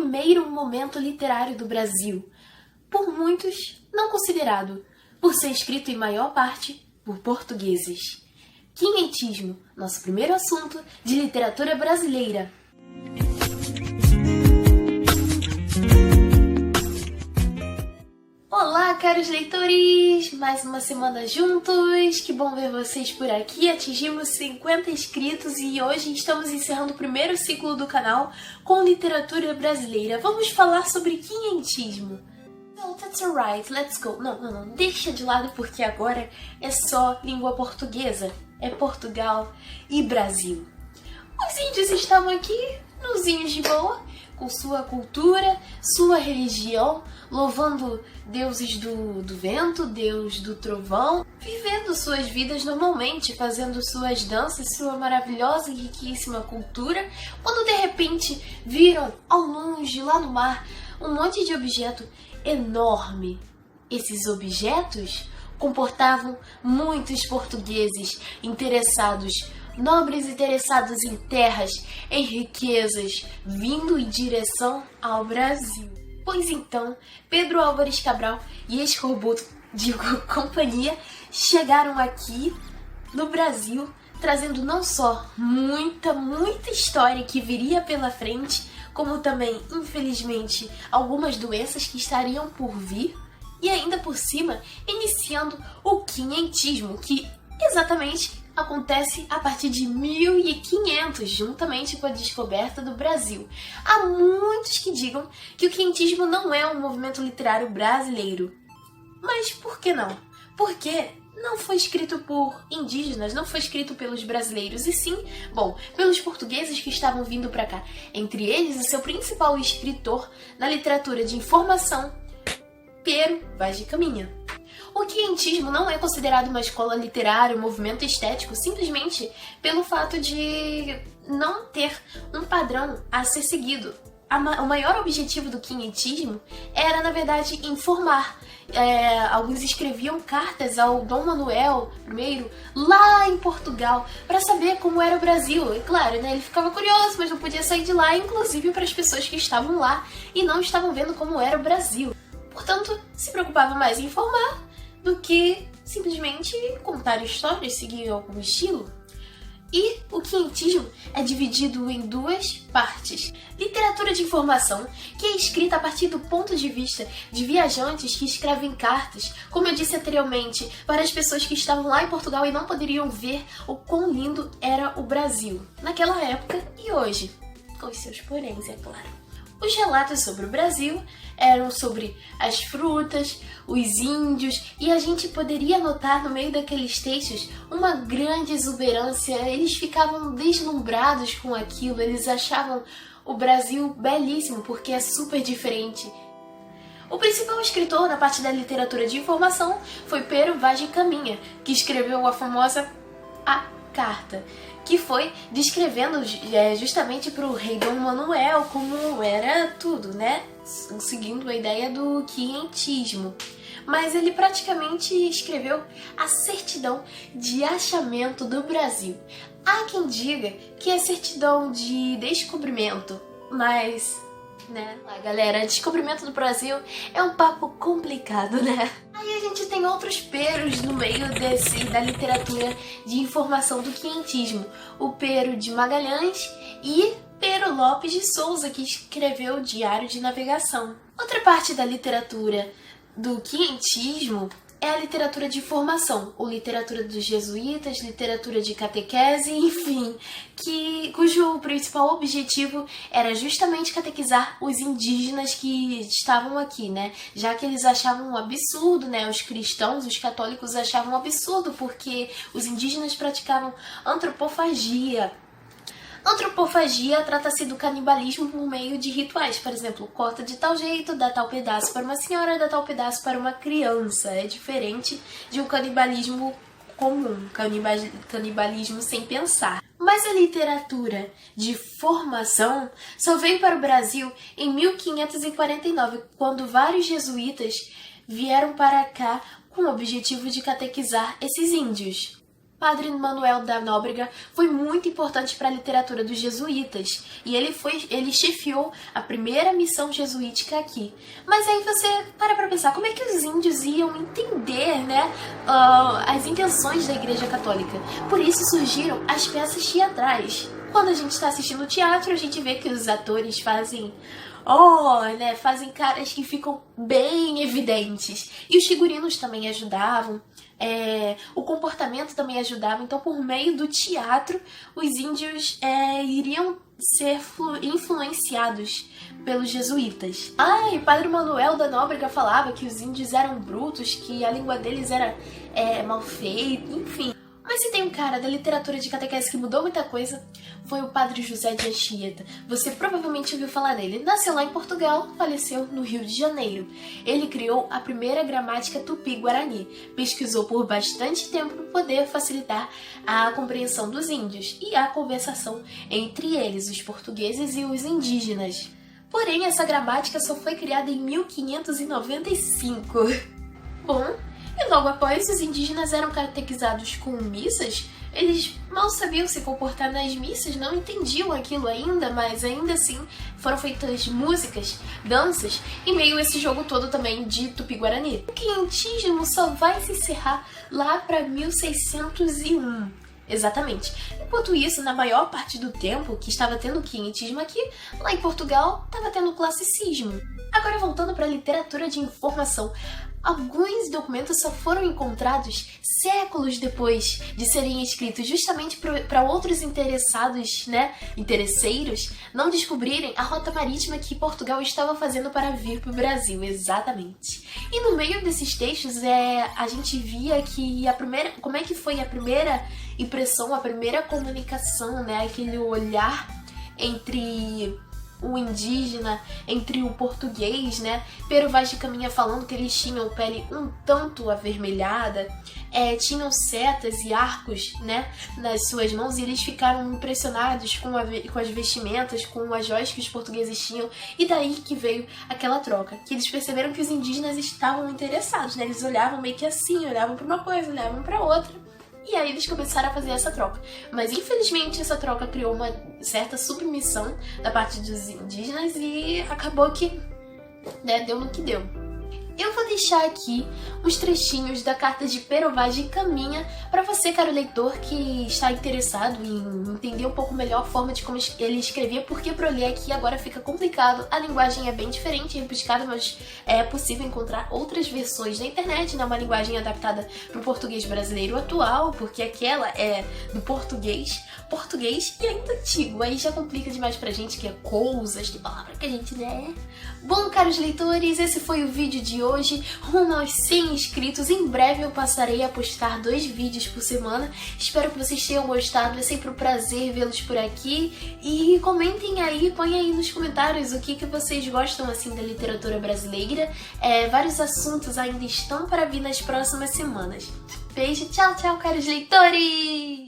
primeiro momento literário do Brasil, por muitos não considerado, por ser escrito em maior parte por portugueses. Quinhentismo, nosso primeiro assunto de literatura brasileira. Olá, caros leitores! Mais uma semana juntos, que bom ver vocês por aqui. Atingimos 50 inscritos e hoje estamos encerrando o primeiro ciclo do canal com literatura brasileira. Vamos falar sobre quinhentismo. Oh, that's alright, let's go. Não, deixa de lado porque agora é só língua portuguesa. É Portugal e Brasil. Os índios estavam aqui, nos índios de boa, com sua cultura, sua religião, louvando deuses do vento, deus do trovão, vivendo suas vidas normalmente, fazendo suas danças, sua maravilhosa e riquíssima cultura, quando de repente viram ao longe, lá no mar, um monte de objeto enorme. Esses objetos comportavam muitos portugueses interessados, nobres interessados em terras, em riquezas, vindo em direção ao Brasil. Pois então, Pedro Álvares Cabral e Escorbuto, companhia, chegaram aqui no Brasil, trazendo não só muita história que viria pela frente, como também, infelizmente, algumas doenças que estariam por vir, e ainda por cima, iniciando o quinhentismo, que exatamente acontece a partir de 1500, juntamente com a descoberta do Brasil. Há muitos que digam que o quinhentismo não é um movimento literário brasileiro. Mas por que não? Porque não foi escrito por indígenas, não foi escrito pelos brasileiros, e sim, pelos portugueses que estavam vindo para cá. Entre eles, o seu principal escritor na literatura de informação, Pero Vaz de Caminha. O quinhentismo não é considerado uma escola literária, um movimento estético, simplesmente pelo fato de não ter um padrão a ser seguido. O maior objetivo do quinhentismo era, na verdade, informar. Alguns escreviam cartas ao Dom Manuel I, lá em Portugal, para saber como era o Brasil. E claro, ele ficava curioso, mas não podia sair de lá, inclusive para as pessoas que estavam lá e não estavam vendo como era o Brasil. Portanto, se preocupava mais em informar do que simplesmente contar histórias, seguir algum estilo. E o quinhentismo é dividido em duas partes. Literatura de informação, que é escrita a partir do ponto de vista de viajantes que escrevem cartas, como eu disse anteriormente, para as pessoas que estavam lá em Portugal e não poderiam ver o quão lindo era o Brasil, naquela época e hoje, com os seus poréns, é claro. Os relatos sobre o Brasil eram sobre as frutas, os índios, e a gente poderia notar no meio daqueles textos uma grande exuberância. Eles ficavam deslumbrados com aquilo, eles achavam o Brasil belíssimo porque é super diferente. O principal escritor na parte da literatura de informação foi Pero Vaz de Caminha, que escreveu a famosa A Carta, que foi descrevendo justamente para o rei Dom Manuel como era tudo, seguindo a ideia do quinhentismo. Mas ele praticamente escreveu a certidão de achamento do Brasil. Há quem diga que é certidão de descobrimento, mas galera, descobrimento do Brasil é um papo complicado, Aí a gente tem outros peros no meio da literatura de informação do quinhentismo. O Pero de Magalhães e Pero Lopes de Souza, que escreveu o Diário de Navegação. Outra parte da literatura do quinhentismo é a literatura de formação, ou literatura dos jesuítas, literatura de catequese, enfim, cujo principal objetivo era justamente catequizar os indígenas que estavam aqui, já que eles achavam um absurdo, os cristãos, os católicos achavam um absurdo, porque os indígenas praticavam antropofagia. Antropofagia trata-se do canibalismo por meio de rituais, por exemplo, corta de tal jeito, dá tal pedaço para uma senhora, dá tal pedaço para uma criança. É diferente de um canibalismo comum, canibalismo sem pensar. Mas a literatura de formação só veio para o Brasil em 1549, quando vários jesuítas vieram para cá com o objetivo de catequizar esses índios. Padre Manuel da Nóbrega foi muito importante para a literatura dos jesuítas e ele chefiou a primeira missão jesuítica aqui. Mas aí você para pensar, como é que os índios iam entender, né, as intenções da Igreja Católica? Por isso surgiram as peças teatrais. Quando a gente está assistindo teatro, a gente vê que os atores fazem fazem caras que ficam bem evidentes. E os figurinos também ajudavam. O comportamento também ajudava. Então, por meio do teatro, os índios iriam ser influenciados pelos jesuítas. E Padre Manuel da Nóbrega falava que os índios eram brutos, que a língua deles era mal feita, enfim. Mas se tem um cara da literatura de catequese que mudou muita coisa, foi o Padre José de Anchieta. Você provavelmente ouviu falar dele. Nasceu lá em Portugal, faleceu no Rio de Janeiro. Ele criou a primeira gramática tupi-guarani. Pesquisou por bastante tempo para poder facilitar a compreensão dos índios e a conversação entre eles, os portugueses e os indígenas. Porém, essa gramática só foi criada em 1595. Bom, e logo após, os indígenas eram catequizados com missas. Eles mal sabiam se comportar nas missas, não entendiam aquilo ainda, mas ainda assim foram feitas músicas, danças, e meio a esse jogo todo também de Tupi-Guarani. O quinhentismo só vai se encerrar lá para 1601. Exatamente. Enquanto isso, na maior parte do tempo que estava tendo quinhentismo aqui, lá em Portugal estava tendo classicismo. Agora voltando para a literatura de informação, alguns documentos só foram encontrados séculos depois de serem escritos, justamente para outros interessados, interesseiros, não descobrirem a rota marítima que Portugal estava fazendo para vir para o Brasil, exatamente. E no meio desses textos, a gente via que como é que foi a primeira impressão, a primeira comunicação, aquele olhar entre o indígena, entre o português, Pero Vaz de Caminha falando que eles tinham pele um tanto avermelhada, tinham setas e arcos, nas suas mãos, e eles ficaram impressionados com as vestimentas, com as joias que os portugueses tinham, e daí que veio aquela troca, que eles perceberam que os indígenas estavam interessados, Eles olhavam meio que assim, olhavam para uma coisa, olhavam para outra. E aí eles começaram a fazer essa troca. Mas infelizmente essa troca criou uma certa submissão da parte dos indígenas e acabou que deu no que deu. Eu vou deixar aqui uns trechinhos da carta de Pero Vaz de Caminha para você, caro leitor, que está interessado em entender um pouco melhor a forma de como ele escrevia, porque para eu ler aqui agora fica complicado. A linguagem é bem diferente, é rebuscada, mas é possível encontrar outras versões na internet, uma linguagem adaptada para o português brasileiro atual, porque aquela é do português e ainda antigo. Aí já complica demais pra gente, que é coisas, de palavra que a gente Bom, caros leitores, esse foi o vídeo de hoje, rumo aos 100 inscritos. Em breve eu passarei a postar 2 vídeos por semana. Espero que vocês tenham gostado, é sempre um prazer vê-los por aqui. E comentem aí, põem aí nos comentários o que vocês gostam assim da literatura brasileira. Vários assuntos ainda estão para vir nas próximas semanas. Beijo, tchau, tchau, caros leitores!